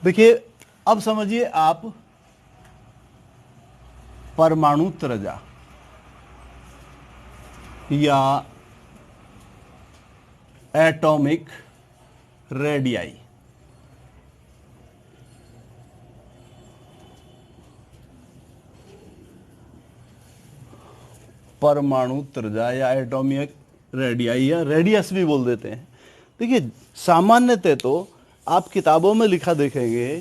देखिए अब समझिए आप परमाणु त्रिज्या या एटॉमिक रेडियाई, परमाणु त्रिज्या या एटॉमिक रेडियाई या रेडियस भी बोल देते हैं। देखिए सामान्यतः तो आप किताबों में लिखा देखेंगे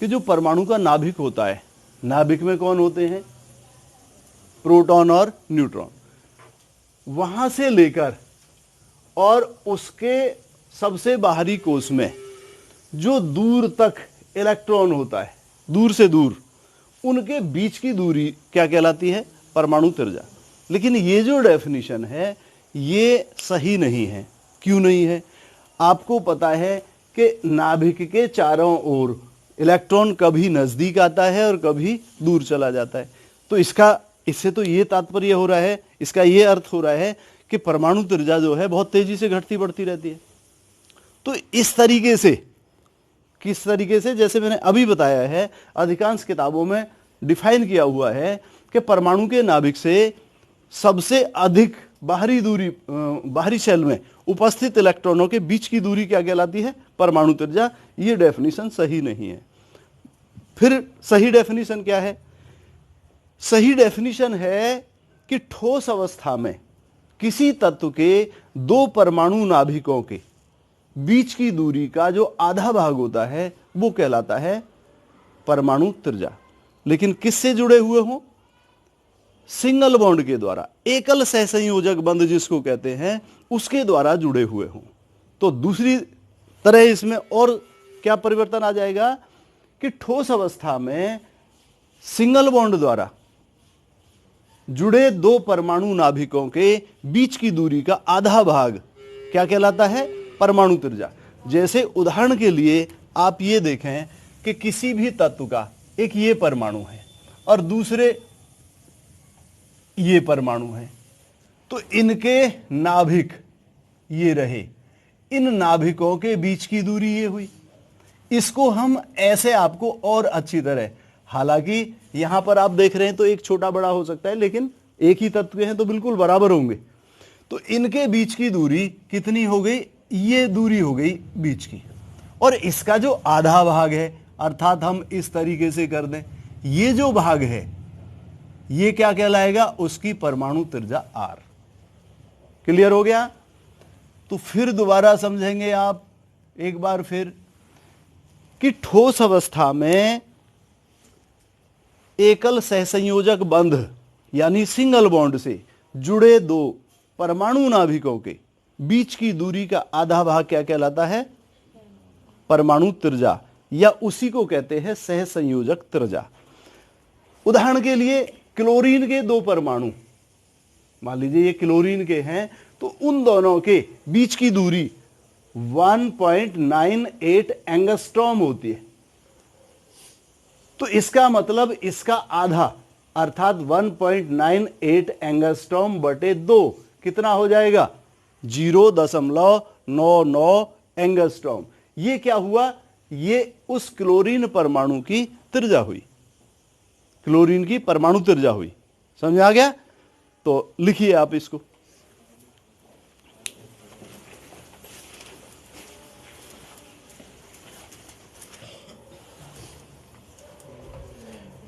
कि जो परमाणु का नाभिक होता है, नाभिक में कौन होते हैं, प्रोटॉन और न्यूट्रॉन, वहां से लेकर और उसके सबसे बाहरी कोश में जो दूर तक इलेक्ट्रॉन होता है, दूर से दूर, उनके बीच की दूरी क्या कहलाती है, परमाणु त्रिज्या। लेकिन ये जो डेफिनेशन है ये सही नहीं है। क्यों नहीं है? आपको पता है कि नाभिक के चारों ओर इलेक्ट्रॉन कभी नजदीक आता है और कभी दूर चला जाता है। तो इससे तो ये तात्पर्य हो रहा है, इसका ये अर्थ हो रहा है कि परमाणु त्रिज्या जो है बहुत तेजी से घटती बढ़ती रहती है। तो इस तरीके से, किस तरीके से, जैसे मैंने अभी बताया है, अधिकांश किताबों में डिफाइन किया हुआ है कि परमाणु के नाभिक से सबसे अधिक बाहरी दूरी, बाहरी शेल में उपस्थित इलेक्ट्रॉनों के बीच की दूरी क्या कहलाती है, परमाणु त्रिज्या। ये डेफिनेशन सही नहीं है। फिर सही डेफिनेशन क्या है? सही डेफिनेशन है कि ठोस अवस्था में किसी तत्व के दो परमाणु नाभिकों के बीच की दूरी का जो आधा भाग होता है वो कहलाता है परमाणु त्रिज्या। लेकिन किससे जुड़े हुए हों? सिंगल बॉन्ड के द्वारा, एकल सहसंयोजक बंध जिसको कहते हैं, उसके द्वारा जुड़े हुए हों। तो दूसरी तरह इसमें और क्या परिवर्तन आ जाएगा कि ठोस अवस्था में सिंगल बॉन्ड द्वारा जुड़े दो परमाणु नाभिकों के बीच की दूरी का आधा भाग क्या कहलाता है, परमाणु त्रिज्या। जैसे उदाहरण के लिए आप ये देखें कि किसी भी तत्व का एक ये परमाणु है और दूसरे ये परमाणु है, तो इनके नाभिक ये रहे, इन नाभिकों के बीच की दूरी ये हुई। इसको हम ऐसे आपको और अच्छी तरह, हालांकि यहां पर आप देख रहे हैं तो एक छोटा बड़ा हो सकता है, लेकिन एक ही तत्व के हैं तो बिल्कुल बराबर होंगे। तो इनके बीच की दूरी कितनी हो गई, ये दूरी हो गई बीच की, और इसका जो आधा भाग है, अर्थात हम इस तरीके से कर दें, ये जो भाग है ये क्या कहलाएगा, उसकी परमाणु त्रिज्या R। क्लियर हो गया? तो फिर दोबारा समझेंगे आप एक बार फिर कि ठोस अवस्था में एकल सहसंयोजक बंध यानी सिंगल बॉन्ड से जुड़े दो परमाणु नाभिकों के बीच की दूरी का आधा भाग क्या कहलाता है, परमाणु त्रिज्या, या उसी को कहते हैं सहसंयोजक त्रिज्या। उदाहरण के लिए क्लोरीन के दो परमाणु, मान लीजिए ये क्लोरीन के हैं, तो उन दोनों के बीच की दूरी 1.98 एंगस्ट्रॉम होती है। तो इसका मतलब इसका आधा अर्थात 1.98 एंगस्ट्रॉम बटे 2 कितना हो जाएगा, 0.99 एंगस्ट्रॉम। ये क्या हुआ, ये उस क्लोरीन परमाणु की त्रिज्या हुई, क्लोरीन की परमाणु त्रिज्या हुई। समझ आ गया? तो लिखिए आप इसको।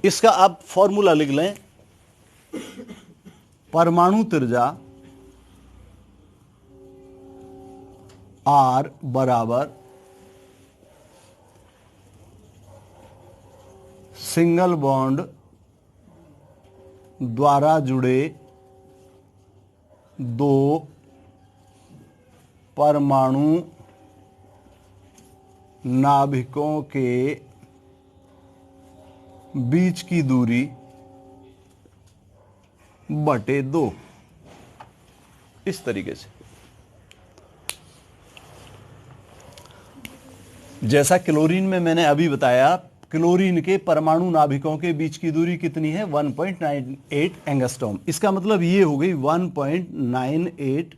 इसका आप फॉर्मूला लिख लें, परमाणु त्रिज्या R बराबर सिंगल बॉन्ड द्वारा जुड़े दो परमाणु नाभिकों के बीच की दूरी बटे 2, इस तरीके से। जैसा क्लोरीन में मैंने अभी बताया, क्लोरीन के परमाणु नाभिकों के बीच की दूरी कितनी है, 1.98 एंगस्ट्रॉम। इसका मतलब ये हो गई 1.98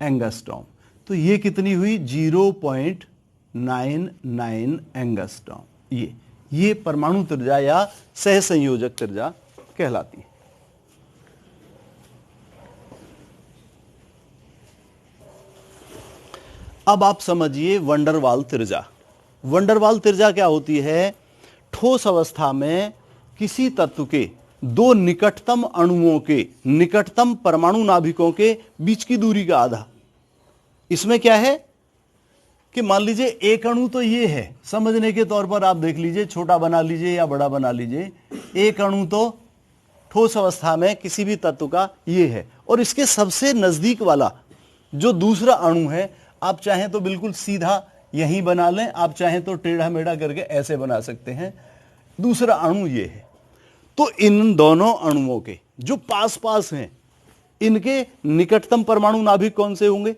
एंगस्ट्रॉम। तो ये कितनी हुई, 0.99 एंगस्ट्रॉम। ये परमाणु त्रिज्या या सहसंयोजक त्रिज्या कहलाती है। अब आप समझिए वंडरवाल त्रिज्या। वंडरवाल त्रिज्या क्या होती है? ठोस अवस्था में किसी तत्व के दो निकटतम अणुओं के, निकटतम परमाणु नाभिकों के बीच की दूरी का आधा। इसमें क्या है कि मान लीजिए एक अणु तो ये है, समझने के तौर पर आप देख लीजिए, छोटा बना लीजिए या बड़ा बना लीजिए, एक अणु तो ठोस अवस्था में किसी भी तत्व का ये है, और इसके सबसे नजदीक वाला जो दूसरा अणु है, आप चाहें तो बिल्कुल सीधा यहीं बना लें, आप चाहें तो टेढ़ा मेढ़ा करके ऐसे बना सकते हैं। दूसरा अणु ये है। तो इन दोनों अणुओं के जो पास पास हैं, इनके निकटतम परमाणु नाभिक कौन से होंगे?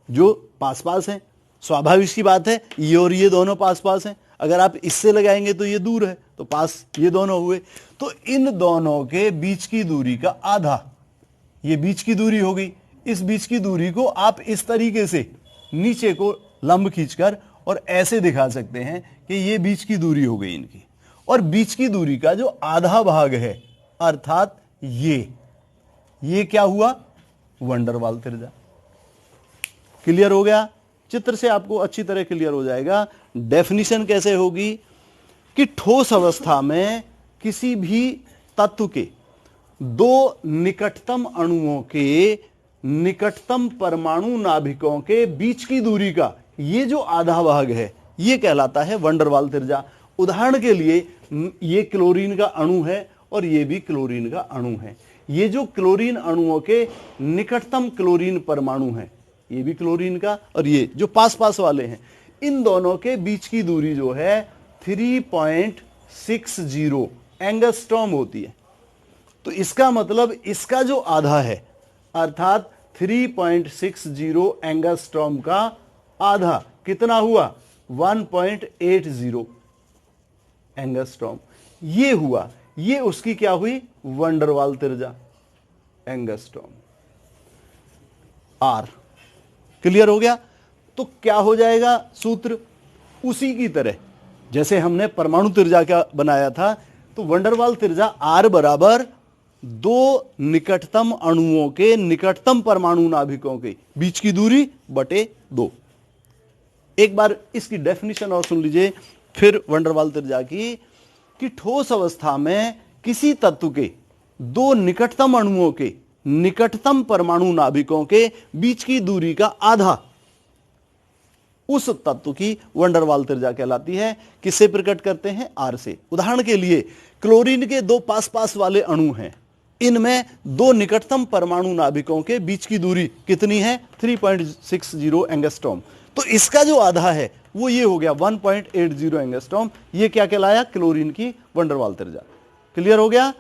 जो पास पास हैं। स्वाभाविक सी बात है, ये और ये दोनों पास पास हैं। अगर आप इससे लगाएंगे तो ये दूर है, तो पास ये दोनों हुए। तो इन दोनों के बीच की दूरी का आधा, ये बीच की दूरी हो गई। इस बीच की दूरी को आप इस तरीके से नीचे को लंब खींचकर और ऐसे दिखा सकते हैं कि ये बीच की दूरी हो गई इनकी। और बीच की दूरी का जो आधा भाग है, अर्थात ये क्या हुआ? वंडरवाल त्रिज्या। क्लियर हो गया? चित्र से आपको अच्छी तरह क्लियर हो जाएगा। डेफिनेशन कैसे होगी कि ठोस अवस्था में किसी भी तत्व के दो निकटतम अणुओं के निकटतम परमाणु नाभिकों के बीच की दूरी का ये जो आधा भाग है, ये कहलाता है वंडरवाल त्रिज्या। उदाहरण के लिए, ये क्लोरीन का अणु है और ये भी क्लोरीन का अणु है। ये जो क्लोरीन अणुओं के निकटतम क्लोरीन परमाणु है, ये भी क्लोरीन का, और ये जो पास पास वाले हैं, इन दोनों के बीच की दूरी जो है 3.60 एंगस्ट्रॉम होती है। तो इसका मतलब इसका जो आधा है, अर्थात 3.60 एंगस्ट्रॉम का आधा कितना हुआ? 1.80 एंगस्ट्रॉम। ये हुआ, ये उसकी क्या हुई? वंडरवाल त्रिज्या, एंगस्ट्रॉम, आर। क्लियर हो गया? तो क्या हो जाएगा सूत्र? उसी की तरह जैसे हमने परमाणु त्रिज्या का बनाया था, तो वंडरवाल त्रिज्या आर बराबर दो निकटतम अणुओं के निकटतम परमाणु नाभिकों के बीच की दूरी बटे 2। एक बार इसकी डेफिनेशन और सुन लीजिए फिर वंडरवाल त्रिज्या की, कि ठोस अवस्था में किसी तत्व के दो निकटतम अणुओं के निकटतम परमाणु नाभिकों के बीच की दूरी का आधा उस तत्व की वंडरवाल त्रिज्या कहलाती है। किससे प्रकट करते हैं? आर से। उदाहरण के लिए, क्लोरीन के दो पास पास वाले अणु हैं, इनमें दो निकटतम परमाणु नाभिकों के बीच की दूरी कितनी है? 3.60 एंगस्ट्रॉम। तो इसका जो आधा है वो ये हो गया 1.80 एंगस्ट्रॉम। ये क्या कहलाया? क्लोरीन की वंडरवाल त्रिज्या। क्लियर हो गया?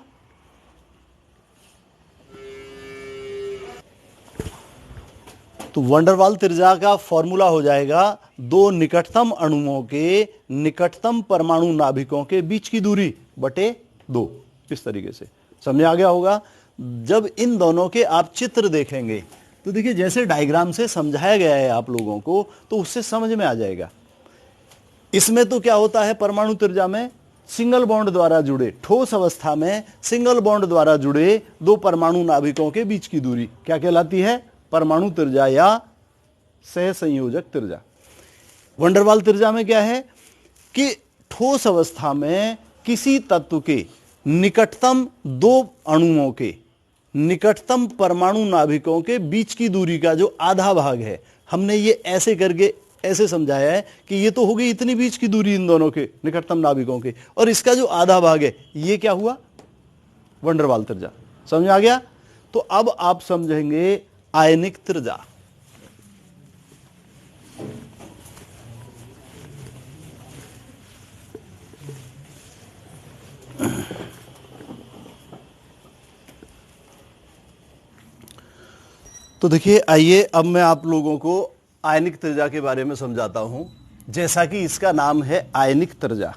तो वंडरवाल त्रिज्या का फॉर्मूला हो जाएगा दो निकटतम अणुओं के निकटतम परमाणु नाभिकों के बीच की दूरी बटे 2। इस तरीके से समझ आ गया होगा। जब इन दोनों के आप चित्र देखेंगे तो देखिए, जैसे डायग्राम से समझाया गया है आप लोगों को, तो उससे समझ में आ जाएगा। इसमें तो क्या होता है, परमाणु त्रिज्या में सिंगल बॉन्ड द्वारा जुड़े, ठोस अवस्था में सिंगल बॉन्ड द्वारा जुड़े दो परमाणु नाभिकों के बीच की दूरी क्या कहलाती है? परमाणु त्रिज्या या सहसंयोजक त्रिज्या। वंडरवाल त्रिज्या में क्या है कि ठोस अवस्था में किसी तत्व के निकटतम दो अणुओं के निकटतम परमाणु नाभिकों के बीच की दूरी का जो आधा भाग है, हमने ये ऐसे करके ऐसे समझाया है कि ये तो हो गई इतनी बीच की दूरी इन दोनों के निकटतम नाभिकों के, और इसका जो आधा भाग है ये क्या हुआ? वंडरवाल त्रिज्या। समझ आ गया? तो अब आप समझेंगे आयनिक त्रिज्या। तो देखिए, आइए अब मैं आप लोगों को आयनिक त्रिज्या के बारे में समझाता हूं। जैसा कि इसका नाम है आयनिक त्रिज्या।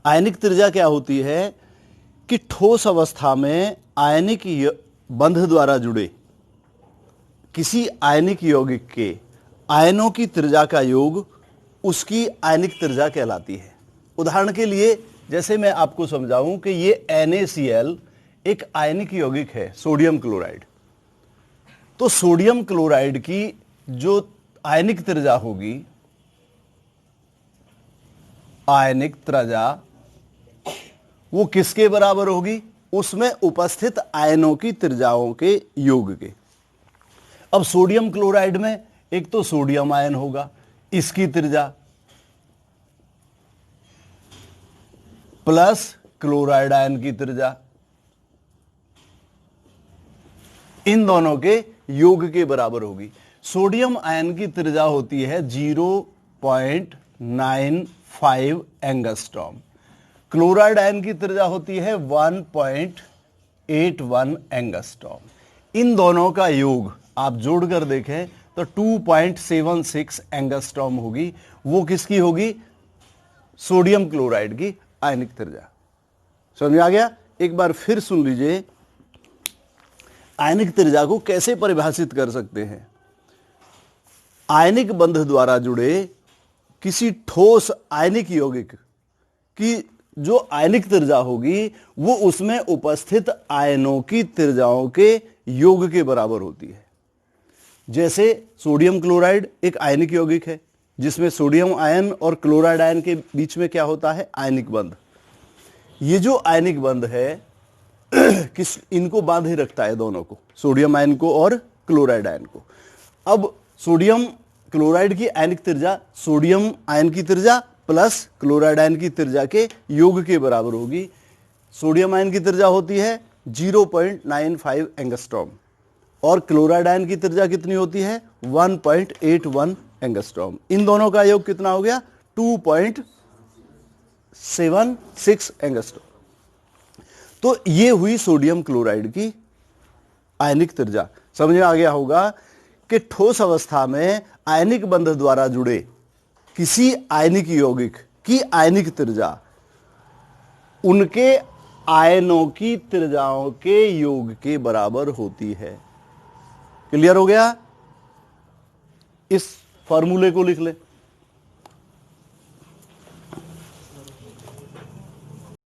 आयनिक त्रिज्या क्या होती है कि ठोस अवस्था में आयनिक बंध द्वारा जुड़े किसी आयनिक यौगिक के आयनों की त्रिज्या का योग उसकी आयनिक त्रिज्या कहलाती है। उदाहरण के लिए जैसे मैं आपको समझाऊं कि ये NaCl एक आयनिक यौगिक है, सोडियम क्लोराइड। तो सोडियम क्लोराइड की जो आयनिक त्रिज्या होगी, आयनिक त्रिज्या वो किसके बराबर होगी? उसमें उपस्थित आयनों की त्रिज्याओं के योग के। अब सोडियम क्लोराइड में एक तो सोडियम आयन होगा, इसकी त्रिज्या प्लस क्लोराइड आयन की त्रिज्या, इन दोनों के योग के बराबर होगी। सोडियम आयन की त्रिज्या होती है 0.95 एंगस्ट्रॉम, क्लोराइड आयन की त्रिज्या होती है 1.81 एंगस्ट्रॉम। इन दोनों का योग आप जोड़कर देखें तो 2.76 एंगस्ट्रॉम होगी। वो किसकी होगी? सोडियम क्लोराइड की आयनिक त्रिज्या। समझ में आ गया? एक बार फिर सुन लीजिए, आयनिक त्रिज्या को कैसे परिभाषित कर सकते हैं। आयनिक बंध द्वारा जुड़े किसी ठोस आयनिक यौगिक की जो आयनिक त्रिज्या होगी वो उसमें उपस्थित आयनों की त्रिज्याओं के योग के बराबर होती है। जैसे सोडियम क्लोराइड एक आयनिक यौगिक है जिसमें सोडियम आयन और क्लोराइड आयन के बीच में क्या होता है? आयनिक बंध। ये जो आयनिक बंध है किस इनको बांधे रखता है, दोनों को, सोडियम आयन को और क्लोराइड आयन को। अब सोडियम क्लोराइड की आयनिक त्रिज्या सोडियम आयन की त्रिज्या प्लस क्लोराइड आयन की त्रिज्या के योग के बराबर होगी। सोडियम आयन की त्रिज्या होती है 0.95 एंगस्ट्रॉम और क्लोराइड आयन की त्रिज्या कितनी होती है? 1.81 एंगस्ट्रॉम। इन दोनों का योग कितना हो गया? 2.76 एंगस्ट्रॉम। तो ये हुई सोडियम क्लोराइड की आयनिक त्रिज्या। समझ में आ गया होगा कि ठोस अवस्था में आयनिक बंध द्वारा जुड़े किसी आयनिक यौगिक की आयनिक त्रिज्या उनके आयनों की त्रिज्याओं के योग के बराबर होती है। क्लियर हो गया? इस फॉर्मूले को लिख ले।